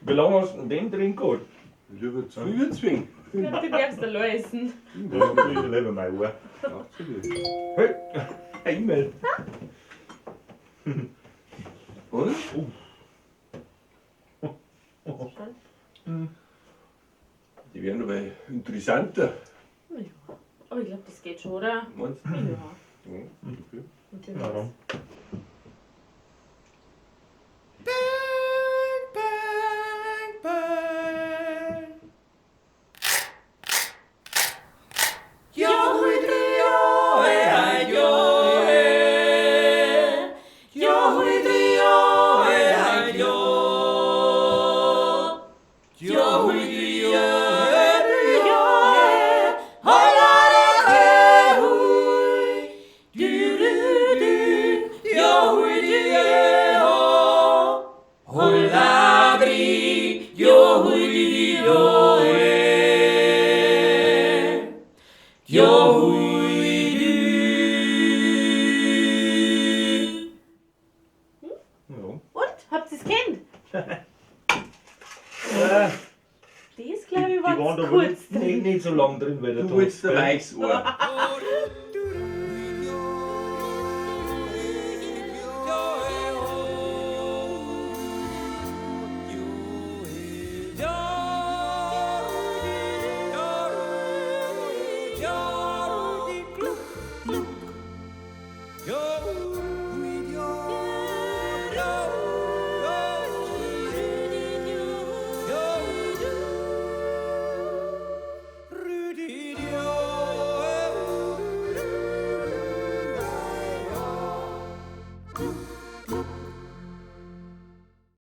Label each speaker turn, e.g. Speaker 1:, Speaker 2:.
Speaker 1: Wie lange hast du denn den drin gehabt?
Speaker 2: Du wirst früher zwingen.
Speaker 3: Du darfst da lesen.
Speaker 1: Ja, ich lebe mein Ohr. Hey, eine E-Mail.
Speaker 2: Und? Die werden aber interessanter.
Speaker 3: Ja. Aber ich glaube, das geht schon, oder?
Speaker 2: Meinst du?
Speaker 3: Ja.
Speaker 2: Ja, okay.
Speaker 3: Und den
Speaker 1: Ja, dann. Ja.
Speaker 3: Und? Habt ihr es kennt?
Speaker 1: Die
Speaker 3: Das, glaube ich,
Speaker 1: waren
Speaker 3: war
Speaker 1: da
Speaker 3: zu
Speaker 1: wohl
Speaker 3: kurz
Speaker 1: nicht,
Speaker 3: drin.
Speaker 1: nicht so lang drin, weil der
Speaker 2: Du
Speaker 1: Tag,
Speaker 2: willst ein
Speaker 1: gell?
Speaker 2: weiches Ohr.